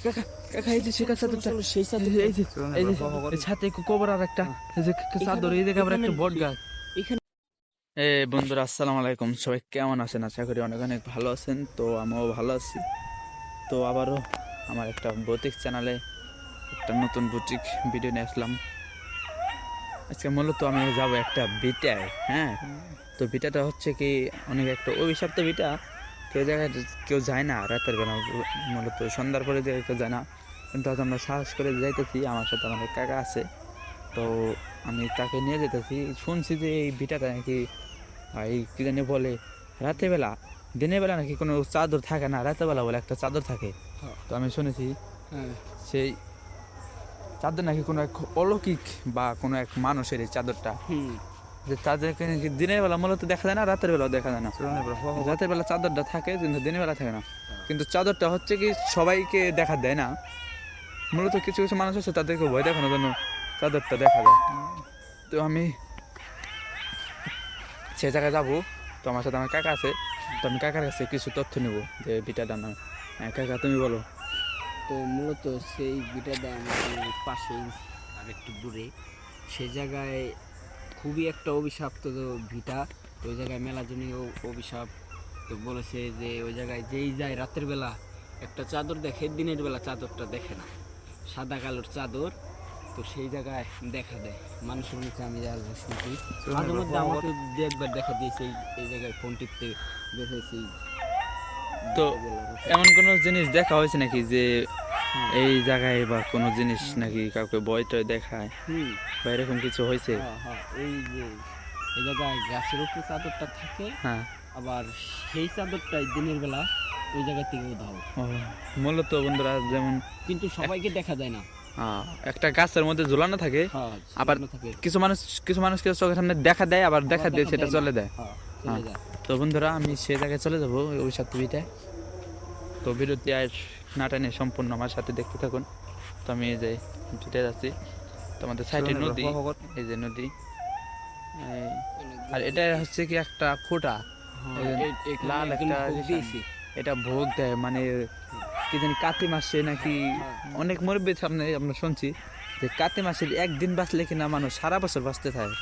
কাকা কাকা এই যে শেখার চাদরটা, সেই চাদর এই যে এই যে এই ছাতে কবর আর একটা এই যে চাদর, এই জায়গায় আবার একটা বট গাছ। এখানে বন্ধুরা আসসালামু আলাইকুম, সবাই কেমন আছেন? আশা করি অনেক অনেক ভালো আছেন। তো আমিও ভালো আছি। তো আবারও আমার একটা বুটিক চ্যানেলে একটা নতুন বুটিক ভিডিও নিয়ে আসলাম। আজকে মূলত আমি যাব একটা বিটায়। হ্যাঁ, তো বিটাটা হচ্ছে কি অনেক একটা অভিশপ্ত বিটা। কেউ জায়গায় কেউ যায় না রাতের বেলা, মূলত সন্ধ্যার পরে যে কেউ যায় না। কিন্তু আজ আমরা সাহস করে যাইতেছি, আমার সাথে আমার এক কাকা আছে। তো আমি তাকে নিয়ে যেতেছি। শুনছি যে এই বিটাটা নাকি এই কি জানি বলে রাতের বেলা, দিনের বেলা নাকি কোনো চাদর থাকে না, রাতের বেলা বলে একটা চাদর থাকে। তো আমি শুনেছি সেই চাদর নাকি কোনো এক অলৌকিক বা কোনো এক মানুষের এই চাদরটা, যে তাদেরকে নাকি দিনের বেলা মূলত দেখা যায় না, রাতের বেলাও দেখা যায় না। রাতের বেলা চাদরটা থাকে কিন্তু দিনের বেলা থাকে না। কিন্তু চাদরটা হচ্ছে কি সবাইকে দেখা দেয় না, মূলত কিছু কিছু মানুষ আছে তাদেরকে ভয় দেখানোর জন্য চাদরটা দেখা যায়। তো আমি সে জায়গায় যাবো। তো আমার সাথে আমার কাকা আছে। তো আমি কাকার কাছে কিছু তথ্য নেব যে বিটাটা না। হ্যাঁ কাকা, তুমি বলো। তো মূলত সেই বিটাটা আমাদের পাশেই আর একটু দূরে, সেই জায়গায় খুবই একটা অভিশপ্ত ভিটা। তো ওই জায়গায় মেলাজনীয় অভিশাপ। তো বলেছে যে ওই জায়গায় যেই যায় রাতের বেলা একটা চাদর দেখে, দিনের বেলা চাদরটা দেখে না, সাদা কালোর চাদর। তো সেই জায়গায় দেখা দেয় মানুষের মুখে। আমি যা শুনছি, মাঝে মধ্যে আমাকে দু একবার দেখা দিয়েছে এই জায়গায় ফোন টিপতে দেখেছি। তো এমন কোনো জিনিস দেখা হয়েছে নাকি যে এই জায়গায় বা কোনো জিনিস নাকি কাউকে ভয় টয় দেখায় বা এরকম কিছু হয়েছে? এই যে এই জায়গায় গাছের উপরে চাদরটা থাকে, হ্যাঁ, আবার সেই চাদরটাই দিনের বেলা ওই জায়গা থেকে উধাও। ও, মূলত বন্ধুরা যেমন কিন্তু সবাইকে দেখা যায় না। একটা গাছের মধ্যে ঝুলানো থাকে, আবার থাকে কিছু মানুষকে চোখের সামনে দেখা দেয়, আবার দেখা দিয়ে সেটা চলে দেয়। চলে যায়। তো বন্ধুরা আমি সেই জায়গায় চলে যাবো, ওই অভিশাপ টিভিটায়। তো বিরতি আর না টেনে সম্পূর্ণ আমার সাথে দেখতে থাকুন। তো আমি এই যে ভিটে যাচ্ছি, তো আমাদের সাইডে নদী, এই যে নদী। আর এটা হচ্ছে কি একটা খোটা, লাল একটা এটা ভোগ দেয়, মানে কি জানি কাতি মাসে নাকি অনেক মুরব্বীর সামনে আমরা শুনছি যে কাতি মাসের একদিন বাঁচলে কিনা মানুষ সারা বছর বাঁচতে থাকে।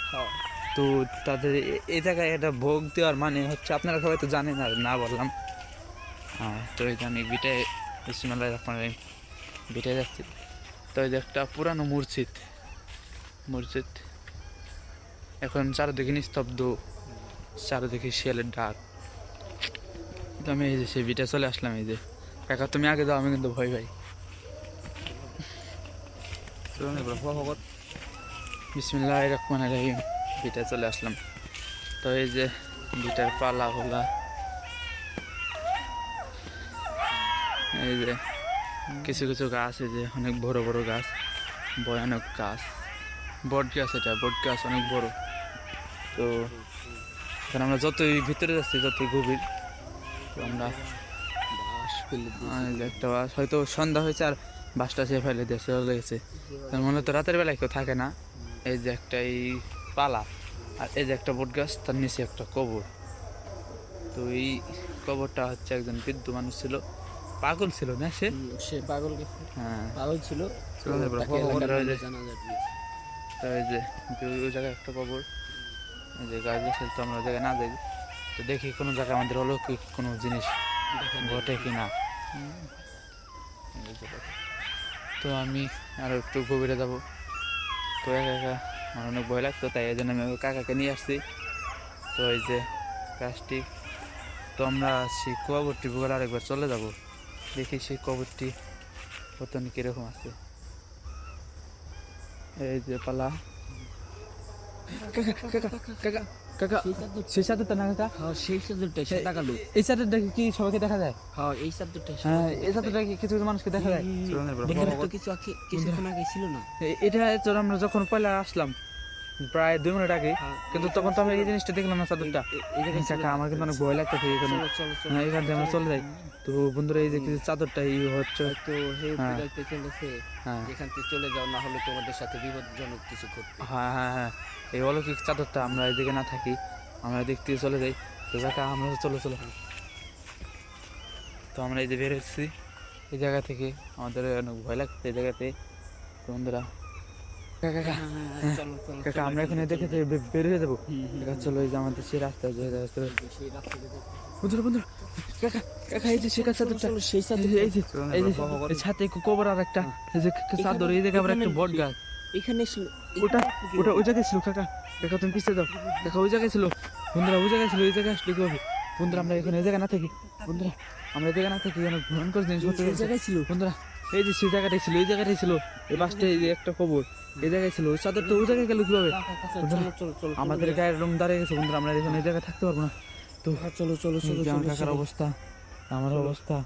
তো তাদের এই জায়গায় এটা ভোগ দেওয়ার মানে হচ্ছে, আপনারা সবাই তো জানেন আর না বললাম। তো এই যে আমি বিটায় বিসমিল্লাহির রহমানির রহিম বিটায় যাচ্ছি। তো এই যে একটা পুরানো মসজিদ এখন চারিদিকে নিস্তব্ধ, চারিদিকে শিয়ালের ডাক। তো আমি এই যে সেই বিটায় চলে আসলাম। এই যে কাকা তুমি আগে যাও, আমি কিন্তু ভয় পাই। বিসমিল্লাহির রহমানির রহিম বিটায় চলে আসলাম। তো এই যে বিটার পালা হোলা, এই যে কিছু কিছু গাছ, এই যে অনেক বড় বড় গাছ, ভয়ানক গাছ, বট গাছ। এটা বট গাছ অনেক বড়। তো এখন আমরা যতই ভিতরে যাচ্ছি ততই গভীর। তো আমরা একটা বাস হয়তো সন্ধ্যা হয়েছে আর বাসটা সে ফেলে দিয়ে চলে গেছে। তার মনে তো রাতের বেলায় কেউ থাকে না। এই যে একটা এই পালা, আর এই যে একটা বট গাছ, তার নিচে একটা কবর। তো এই কবরটা হচ্ছে একজন বৃদ্ধ মানুষ ছিল, পাগল ছিল না সে? সে পাগল, হ্যাঁ পাগল ছিল। তো এই যে ওই জায়গায় একটা কবর, এই যে গাছ গাছের। তো আমরা ওই জায়গায় না যাই, তো দেখি কোনো জায়গায় আমাদের অলৌকিক কোনো জিনিস ঘটে কিনা। তো আমি আরো একটু গভীরে যাব। তো একা একা আমার অনেক ভয় লাগতো, তাই এই জন্য আমি ওই কাকাকে নিয়ে আসছি। তো এই যে গাছটি, তো আমরা সেই কবরটি বলে আরেকবার চলে যাব, দেখি সেই কবরটি কতন কিরকম আছে। এই যে পালা, কাকা সেই চাদরটা না কাকা? সেই চাদরটা সাদা কালো। এই চাদরটা কি সবাইকে দেখা যায়? এই চাদরটা, হ্যাঁ এই চাদরটা কি কিছু কিছু মানুষকে দেখা যায়? কিছুক্ষণ আগে ছিল না? এটা তো আমরা যখন পয়লা আসলাম প্রায় 2 মিনিট আগে, কিন্তু তখন তো আমরা এই জিনিসটা দেখলাম না চাদরটা। কাকা আমার কিন্তু অনেক ভয় লাগতেছে এখানে। এখান থেকে আমরা চলে যাই। তো বন্ধুরা এই যে কিছু চাদরটা এই হচ্ছে, তো চলেছে, এখান থেকে চলে যাও, না হলে তোমাদের সাথে বিপজ্জনক কিছু ঘটবে। হ্যাঁ হ্যাঁ হ্যাঁ, এই অলৌকিক চাদরটা আমরা এদিকে না থাকি, আমরা এদিক থেকে চলে যাই। তো কাকা আমরা চলো চলো। তো আমরা এই যে বের হচ্ছি, এই জায়গা থেকে আমাদের অনেক ভয় লাগছে এই জায়গাতে। তো বন্ধুরা কাকা কাকা চলো চলো কাকা আমরা এখানে দেখে থেকে বের হয়ে যাবো। হুম, হুম, কাকা চলো এই যে আমাদের সেই রাস্তা যে রাস্তা। সেই রাস্তা থেকে বন্ধুরা বন্ধুরা কাকা কাকা এই যে শেখার চাদরটা চলো, সেই চাদর এই যে এই যে এই ছাতে কবর আর একটা এই যে চাদর এই জায়গায় আবার একটা বট গাছ এখানে ছিল ওটা ওটা ওই জায়গায় ছিল। কাকা কাকা তুমি পিছিয়ে দাও। কাকা ওই জায়গায় ছিল। বন্ধুরা ওই জায়গায় ছিল এই জায়গায় আসলে কিভাবে? বন্ধুরা আমরা এখন এই জায়গায় না থাকি। বন্ধুরা আমরা এই জায়গায় না থাকি অনেক ভয়ঙ্কর জিনিস হতে সেই জায়গায় ছিল। বন্ধুরা এই যে সেই জায়গাটাই ছিল এই জায়গাটাই ছিল এই পাশটা এই যে একটা কবর এই জায়গায় ছিল। ওই চাদর তো ওই জায়গায় গেল কিভাবে? চলো চলো চলো আমাদের গায়ের রং দাঁড়িয়ে গেছে বন্ধুরা আমরা এখন এই জায়গায় থাকতে পারবো না। তো চলো চলো চলো এই যে আমার চলো কাকার অবস্থা আমার অবস্থা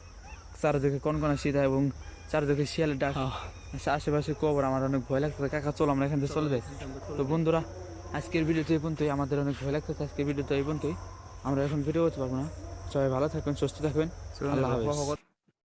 চারদিকে কনকনা শীতা এবং চারদিকে শিয়ালের ডাক আশেপাশে কবর আমার অনেক ভয় লাগতেছে। কাকা চলো আমরা এখান থেকে চলে যাই। তো বন্ধুরা আজকের ভিডিওতে এই পর্যন্তই। আমাদের অনেক ভয় লাগতেছে আজকের ভিডিওতে এই পর্যন্তই। আমরা এখন ভিডিও করতে পারবো না। সবাই ভালো থাকবেন সুস্থ থাকবেন। আল্লাহ হাফেজ।